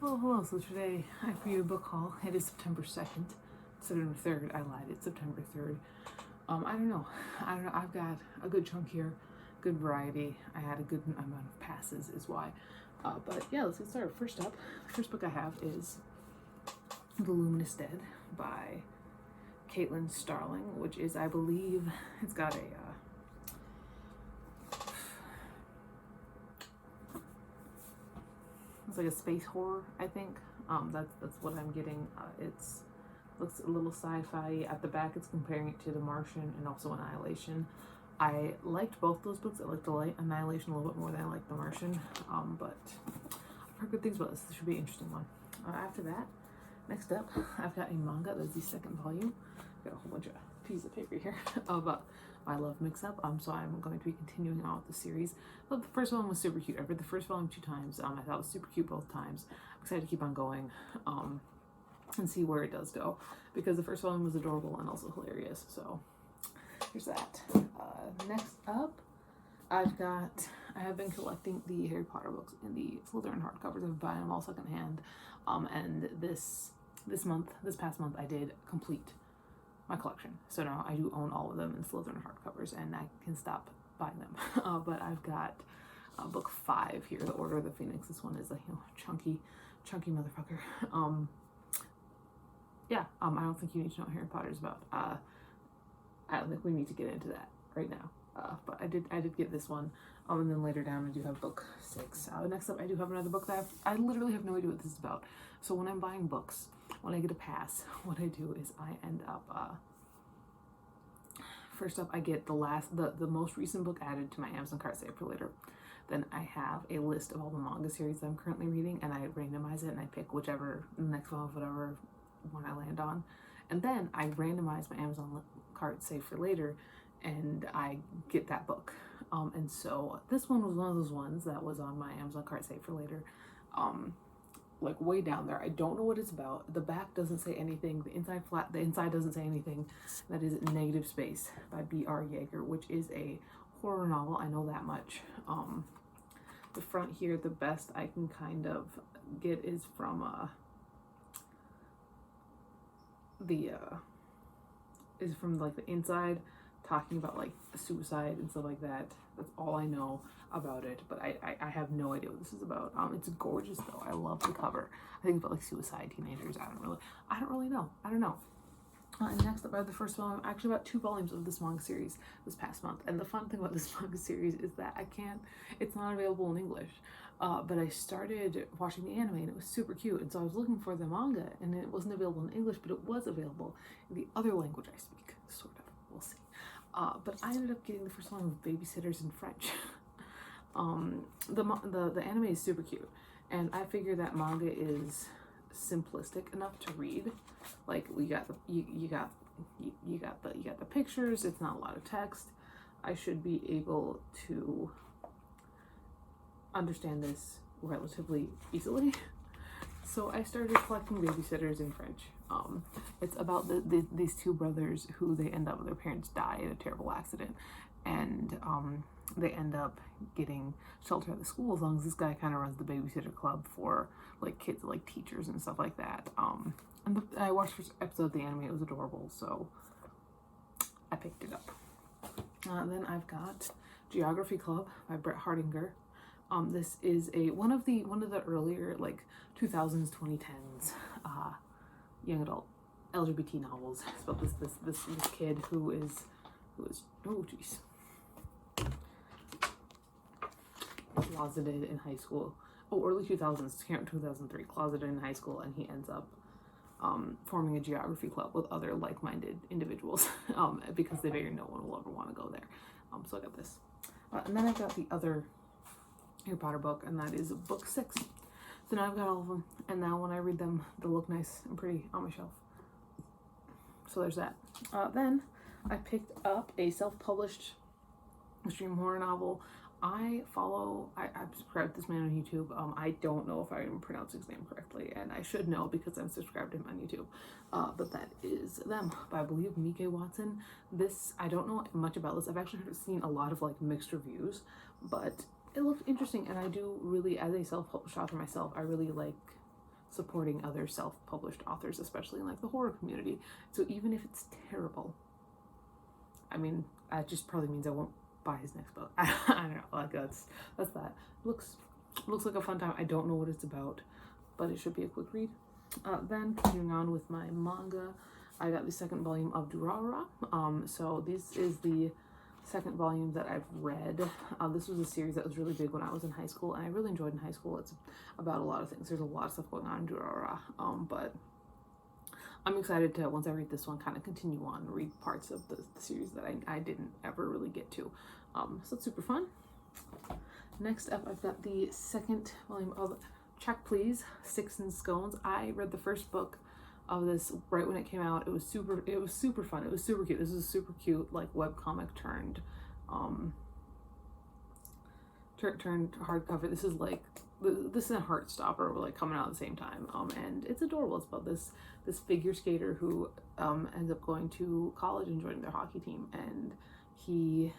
Well, hello. So today I reviewed a book haul. It is September 2nd. September 3rd. I lied. It's September 3rd. I don't know. I've got a good chunk here, good variety. I had a good amount of passes, is why. But yeah, let's get started. First up, the first book I have is The Luminous Dead by Caitlin Starling, which is, I believe, it's got a it's like a space horror, I think. That's what I'm getting. It's looks a little sci-fi. At the back, it's comparing it to The Martian and also Annihilation. I liked both those books. I liked Annihilation a little bit more than I liked The Martian. But I've heard good things about this. This should be an interesting one. After that, next up, I've got a manga. That's the second volume. I've got a whole bunch of pieces of paper here of My Love Mix-Up. So I'm going to be continuing on with the series. But the first one was super cute. I read the first volume 2 times. I thought it was super cute both times. I'm excited to keep on going and see where it does go, because the first one was adorable and also hilarious. So here's that. Next up, I have been collecting the Harry Potter books in the Slytherin hardcovers. I've been buying them all secondhand. And this past month, I did complete my collection. So now I do own all of them in Slytherin hardcovers, and I can stop buying them. But I've got book 5 here, The Order of the Phoenix. This one is a chunky motherfucker. I don't think you need to know what Harry Potter's about. I don't think we need to get into that right now. But I did get this one. And then later down I do have book 6. Next up I do have another book that I literally have no idea what this is about. So when I'm buying books, when I get a pass, what I do is I end up first up I get the most recent book added to my Amazon cart, save for later. Then I have a list of all the manga series that I'm currently reading, and I randomize it and I pick whichever next one of whatever one I land on. And then I randomize my Amazon cart, save for later, and I get that book. And so this one was one of those ones that was on my Amazon cart, save for later, like way down there. I don't know what it's about. The back doesn't say anything. The inside doesn't say anything. That is Negative Space by B.R. Yeager, which is a horror novel. I know that much. The front here, the best I can kind of get is from like the inside, talking about like suicide and stuff like that. That's all I know about it, but I have no idea what this is about. It's gorgeous though. I love the cover. I think about like suicide teenagers. I don't really know. I don't know. And next up I have the first volume, actually about 2 volumes of this manga series this past month. And the fun thing about this manga series is that it's not available in English. But I started watching the anime and it was super cute. And so I was looking for the manga and it wasn't available in English, but it was available in the other language I speak, sort of, we'll see. But I ended up getting the first one with Babysitters in French. The anime is super cute. And I figure that manga is simplistic enough to read. Like you got the pictures. It's not a lot of text. I should be able to understand this relatively easily. So I started collecting Babysitters in French. It's about these 2 brothers who they end up, their parents die in a terrible accident, and they end up getting shelter at the school as long as this guy kind of runs the babysitter club for like kids, like teachers and stuff like that. And I watched the first episode of the anime. It was adorable, so I picked it up. Then I've got Geography Club by Brett Hardinger. This is one of the earlier like 2000s, 2010s young adult LGBT novels. It's about this kid who is closeted in high school. Early 2000s, 2003, closeted in high school, and he ends up forming a geography club with other like-minded individuals because they figure no one will ever want to go there. So I got this. And then I got the other Harry Potter book, and that is book 6. So now I've got all of them, and now when I read them, they'll look nice and pretty on my shelf. So there's that. Then I picked up a self-published extreme horror novel. I subscribed to this man on YouTube. I don't know if I'm pronouncing his name correctly, and I should know because I'm subscribed to him on YouTube. But that is Them by, I believe, Mike Watson. This, I don't know much about this. I've actually seen a lot of like mixed reviews, but it looked interesting, and I do really, as a self-published author myself, I really like supporting other self-published authors, especially in like the horror community. So even if it's terrible, I mean, that just probably means I won't buy his next book. I don't know, like that's that. Looks like a fun time. I don't know what it's about, but it should be a quick read. Then continuing on with my manga, I got the second volume of Durarara. So this is the second volume that I've read. This was a series that was really big when I was in high school, and I really enjoyed in high school. It's about a lot of things. There's a lot of stuff going on in Durarara. But I'm excited to, once I read this one, kind of continue on and read parts of the series that I didn't ever really get to. So it's super fun. Next up, I've got the second volume of Check Please, Sticks and Scones. I read the first book of this right when it came out. It was super fun. It was super cute. This is a super cute like webcomic turned hardcover. This is a Heartstopper, like coming out at the same time. And it's adorable. It's about this figure skater who ends up going to college and joining their hockey team, and he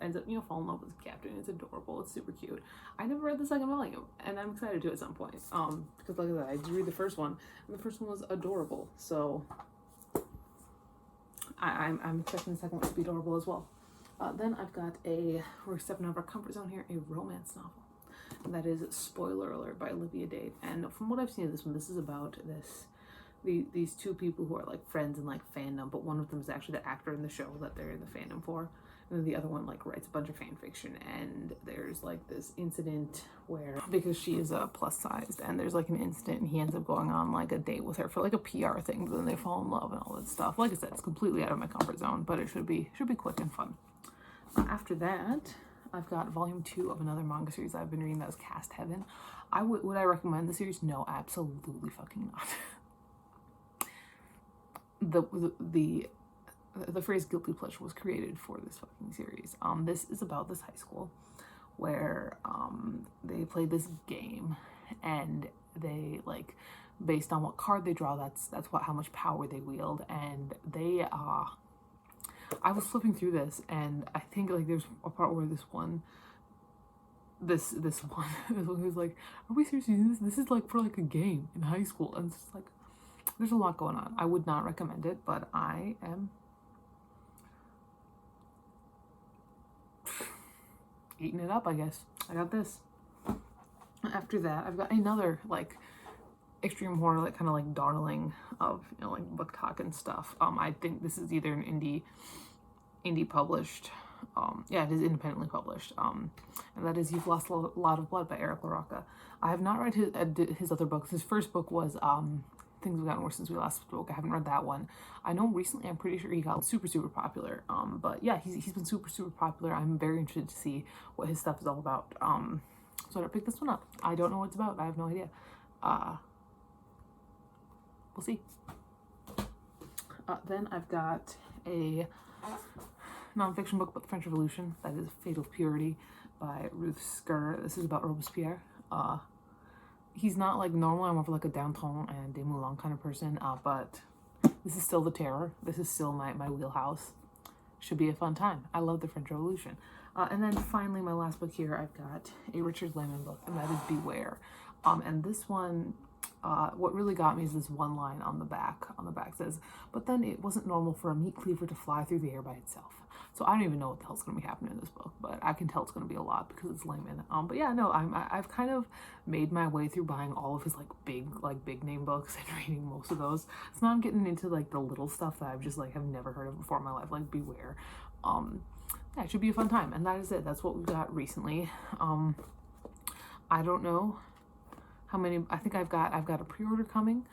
ends up, falling in love with the captain. It's adorable. It's super cute. I never read the second volume, and I'm excited to at some point. Because like I said, I did read the first one, and the first one was adorable. So I'm expecting the second one to be adorable as well. Then I've got we're stepping out of our comfort zone here, a romance novel. And that is Spoiler Alert by Olivia Dade. And from what I've seen of this one, this is about these two people who are like friends in like fandom, but one of them is actually the actor in the show that they're in the fandom for, and then the other one like writes a bunch of fan fiction. And there's like this incident where, because she is plus sized, and there's like an incident, and he ends up going on like a date with her for like a PR thing, but then they fall in love and all that stuff. Like I said, it's completely out of my comfort zone, but it should be quick and fun. After that, I've got volume 2 of another manga series I've been reading, that was Cast Heaven. Would I recommend the series? No, absolutely fucking not. The phrase guilty pleasure was created for this fucking series. This is about this high school where they play this game, and they like, based on what card they draw, that's how much power they wield. And they I was flipping through this, and I think like there's a part where this one who's like, are we serious using this? This is like for like a game in high school. And it's just like, there's a lot going on. I would not recommend it, but I am eating it up, I guess. I got this. After that, I've got another like extreme horror, like kind of like darling of, like book talk and stuff. I think this is either an indie published, it is independently published, and that is You've Lost a Lot of Blood by Eric LaRocca. I have not read his other books. His first book was Things Have Gotten Worse Since We Last Spoke. I haven't read that one. I know recently, I'm pretty sure he got super popular, but yeah, he's been super popular. I'm very interested to see what his stuff is all about. So I picked this one up. I don't know what it's about. I have no idea. We'll see. Then I've got a nonfiction book about the French Revolution, that is Fatal Purity by Ruth Skur. This is about Robespierre. He's not like normal. I'm more of like a Danton and Desmoulins kind of person, but this is still the terror. This is still my wheelhouse. Should be a fun time. I love the French Revolution. And then finally, my last book here, I've got a Richard Lehman book, and that is Beware. And this one, what really got me is this one line on the back. On the back says, "But then it wasn't normal for a meat cleaver to fly through the air by itself." So I don't even know what the hell's going to be happening in this book, but I can tell it's going to be a lot because it's Lehman. But yeah, no, I've kind of made my way through buying all of his big name books and reading most of those. So now I'm getting into like the little stuff that I've just like have never heard of before in my life, like Beware. Yeah, it should be a fun time, and that is it. That's what we've got recently. I don't know how many. I think I've got a pre-order coming,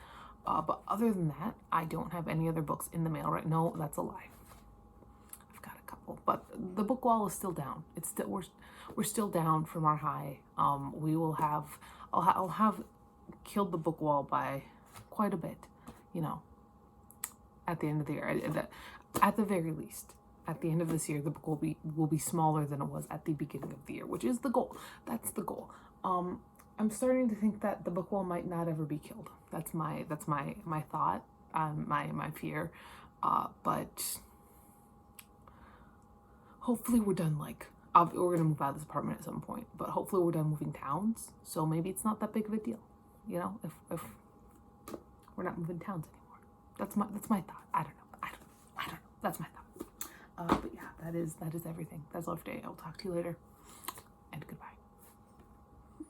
but other than that, I don't have any other books in the mail right now. No, that's a lie. I've got a couple, but the book wall is still down. It's still we're still down from our high. We will have I'll have killed the book wall by quite a bit, at the end of the year. At the very least, at the end of this year, the book will be smaller than it was at the beginning of the year, which is the goal. That's the goal. I'm starting to think that the book wall might not ever be killed. That's my thought, my fear. But hopefully we're done. We're gonna move out of this apartment at some point, but hopefully we're done moving towns. So maybe it's not that big of a deal, if We're not moving towns anymore. That's my thought. I don't know. That's my thought. But yeah, that is everything. That's all for today. I'll talk to you later.